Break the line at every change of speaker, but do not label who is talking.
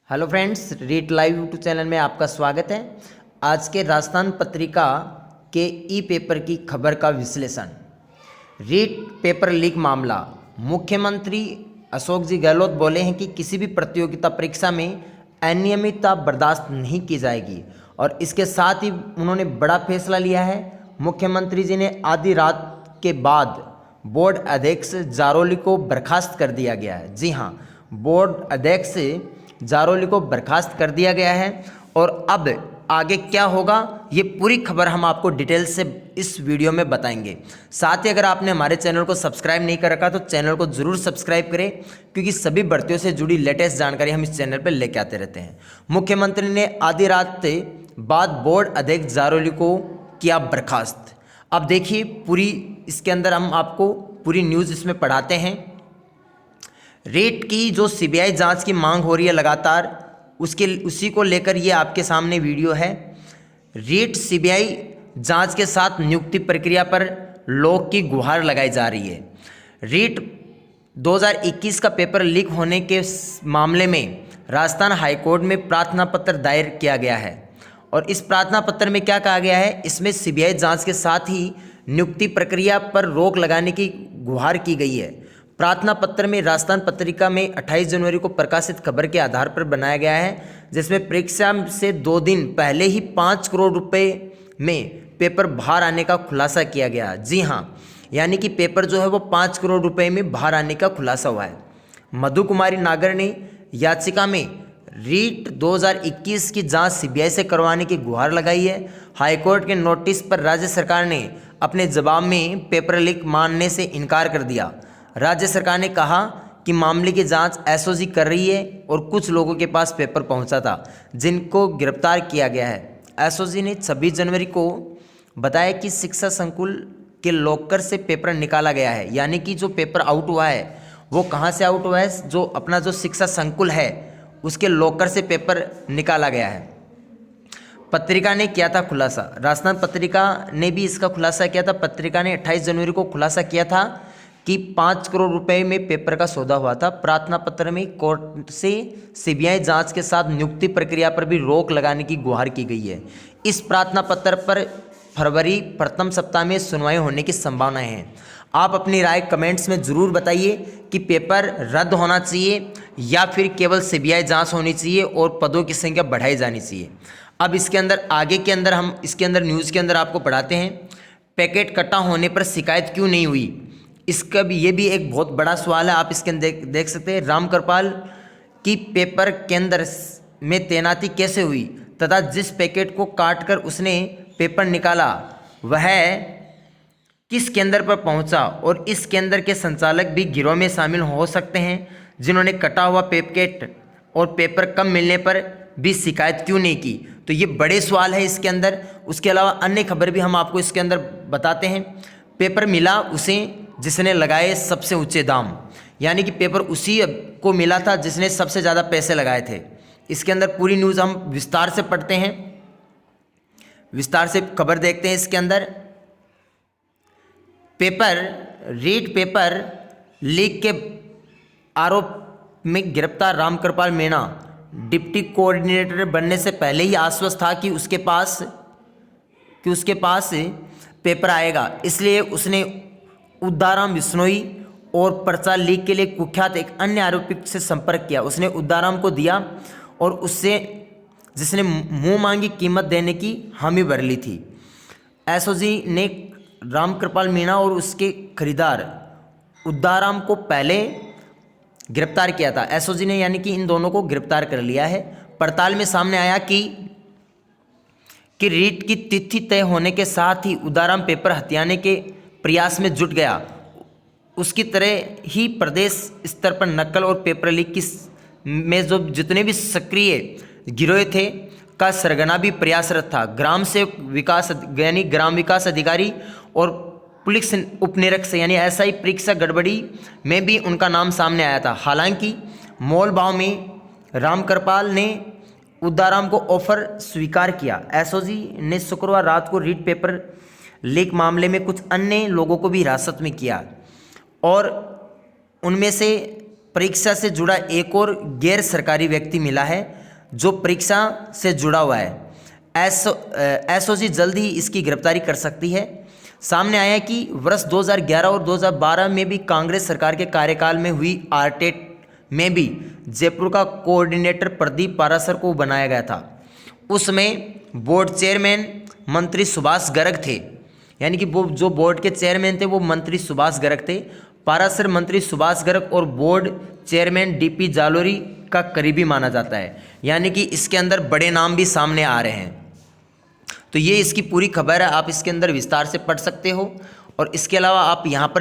Hello friends, read live YouTube channel में आपका स्वागत है। आज के राजस्थान पत्रिका के ई पेपर की खबर का विश्लेषण। रीट पेपर लीक मामला। मुख्यमंत्री अशोक जी गहलोत बोले हैं कि किसी भी प्रतियोगिता परीक्षा में अनियमितता बर्दाश्त नहीं की जाएगी और इसके साथ ही उन्होंने बड़ा फैसला लिया है। मुख्यमंत्री जी ने आधी रात के बाद बोर्ड अध्यक्ष जारोली को बर्खास्त कर दिया गया है। जी हाँ, बोर्ड अध्यक्ष जारोली को बर्खास्त कर दिया गया है और अब आगे क्या होगा ये पूरी खबर हम आपको डिटेल से इस वीडियो में बताएंगे। साथ ही अगर आपने हमारे चैनल को सब्सक्राइब नहीं कर रखा तो चैनल को जरूर सब्सक्राइब करें, क्योंकि सभी भर्तियों से जुड़ी लेटेस्ट जानकारी हम इस चैनल पर लेके आते रहते हैं। मुख्यमंत्री ने आधी रात के बाद बोर्ड अध्यक्ष जारोली को किया बर्खास्त। अब देखिए पूरी इसके अंदर हम आपको पूरी न्यूज़ इसमें पढ़ाते हैं। रीट की जो सीबीआई जांच की मांग हो रही है लगातार, उसी को लेकर ये आपके सामने वीडियो है। रीट सीबीआई जांच के साथ नियुक्ति प्रक्रिया पर लोग की गुहार लगाई जा रही है। रीट 2021 का पेपर लीक होने के मामले में राजस्थान हाईकोर्ट में प्रार्थना पत्र दायर किया गया है और इस प्रार्थना पत्र में क्या कहा गया है, इसमें सीबीआई जांच के साथ ही नियुक्ति प्रक्रिया पर रोक लगाने की गुहार की गई है। प्रार्थना पत्र में राजस्थान पत्रिका में 28 जनवरी को प्रकाशित खबर के आधार पर बनाया गया है, जिसमें परीक्षा से 2 दिन पहले ही 5 करोड़ रुपए में पेपर बाहर आने का खुलासा किया गया। जी हाँ, यानी कि पेपर जो है वो 5 करोड़ रुपए में बाहर आने का खुलासा हुआ है। मधु कुमारी नागर ने याचिका में रीट 2021 की जांच सीबीआई से करवाने की गुहार लगाई है। हाईकोर्ट के नोटिस पर राज्य सरकार ने अपने जवाब में पेपर लीक मानने से इनकार कर दिया। राज्य सरकार ने कहा कि मामले की जांच एसओजी कर रही है और कुछ लोगों के पास पेपर पहुंचा था जिनको गिरफ्तार किया गया है। एसओजी ने 26 जनवरी को बताया कि शिक्षा संकुल के लॉकर से पेपर निकाला गया है, यानी कि जो पेपर आउट हुआ है वो कहां से आउट हुआ है, जो अपना जो शिक्षा संकुल है उसके लॉकर से पेपर निकाला गया है। पत्रिका ने किया था खुलासा, राजस्थान पत्रिका ने भी इसका खुलासा किया था। पत्रिका ने 28 जनवरी को खुलासा किया था कि 5 करोड़ रुपए में पेपर का सौदा हुआ था। प्रार्थना पत्र में कोर्ट से सीबीआई जांच के साथ नियुक्ति प्रक्रिया पर भी रोक लगाने की गुहार की गई है। इस प्रार्थना पत्र पर फरवरी प्रथम सप्ताह में सुनवाई होने की संभावना है। आप अपनी राय कमेंट्स में ज़रूर बताइए कि पेपर रद्द होना चाहिए या फिर केवल सीबीआई जांच होनी चाहिए और पदों की संख्या बढ़ाई जानी चाहिए। अब इसके अंदर आगे के अंदर हम इसके अंदर न्यूज़ के अंदर आपको पढ़ाते हैं, पैकेट कटा होने पर शिकायत क्यों नहीं हुई। इसका भी ये भी एक बहुत बड़ा सवाल है। आप इसके अंदर देख सकते हैं, राम कृपाल की पेपर केंद्र में तैनाती कैसे हुई तथा जिस पैकेट को काटकर उसने पेपर निकाला वह किस केंद्र पर पहुंचा और इस केंद्र के संचालक भी गिरोह में शामिल हो सकते हैं जिन्होंने कटा हुआ पैकेट और पेपर कम मिलने पर भी शिकायत क्यों नहीं की। तो ये बड़े सवाल है इसके अंदर। उसके अलावा अन्य खबर भी हम आपको इसके अंदर बताते हैं। पेपर मिला उसे जिसने लगाए सबसे ऊंचे दाम, यानी कि पेपर उसी को मिला था जिसने सबसे ज़्यादा पैसे लगाए थे। इसके अंदर पूरी न्यूज़ हम विस्तार से पढ़ते हैं, विस्तार से खबर देखते हैं। इसके अंदर रीट पेपर लीक के आरोप में गिरफ्तार रामकृपाल मीणा डिप्टी कोऑर्डिनेटर बनने से पहले ही आश्वस्त था कि उसके पास पेपर आएगा, इसलिए उसने उद्दाराम बिश्नोई और पर्चा लीक के लिए कुख्यात एक अन्य आरोपी से संपर्क किया। उसने उद्दाराम को दिया और उससे जिसने मुंह मांगी कीमत देने की हामी भर ली थी। एसओजी ने रामकृपाल मीणा और उसके खरीदार उद्दाराम को पहले गिरफ्तार किया था। एसओजी ने यानी कि इन दोनों को गिरफ्तार कर लिया है। पड़ताल में सामने आया कि रीट की तिथि तय होने के साथ ही उद्दाराम पेपर हथियाने के प्रयास में जुट गया। उसकी तरह ही प्रदेश स्तर पर नकल और पेपर लीक में जो जितने भी सक्रिय गिरोह थे का सरगना भी प्रयासरत था। ग्राम विकास अधिकारी और पुलिस उपनिरीक्षक यानी एसआई परीक्षा गड़बड़ी में भी उनका नाम सामने आया था। हालांकि मोल भाव में रामकृपाल ने उद्दाराम को ऑफर स्वीकार किया। एसओजी ने शुक्रवार रात को रीट पेपर लीक मामले में कुछ अन्य लोगों को भी हिरासत में किया और उनमें से परीक्षा से जुड़ा एक और गैर सरकारी व्यक्ति मिला है जो परीक्षा से जुड़ा हुआ है। एसओजी जल्द ही इसकी गिरफ्तारी कर सकती है। सामने आया कि वर्ष 2011 और 2012 में भी कांग्रेस सरकार के कार्यकाल में हुई आरटेट में भी जयपुर का कोऑर्डिनेटर प्रदीप पारासर को बनाया गया था। उसमें बोर्ड चेयरमैन मंत्री सुभाष गर्ग थे, यानी कि वो जो बोर्ड के चेयरमैन थे वो मंत्री सुभाष गर्ग थे। पारासर मंत्री सुभाष गर्ग और बोर्ड चेयरमैन डीपी जालोरी का करीबी माना जाता है, यानी कि इसके अंदर बड़े नाम भी सामने आ रहे हैं। तो ये इसकी पूरी खबर है, आप इसके अंदर विस्तार से पढ़ सकते हो। और इसके अलावा आप यहाँ पर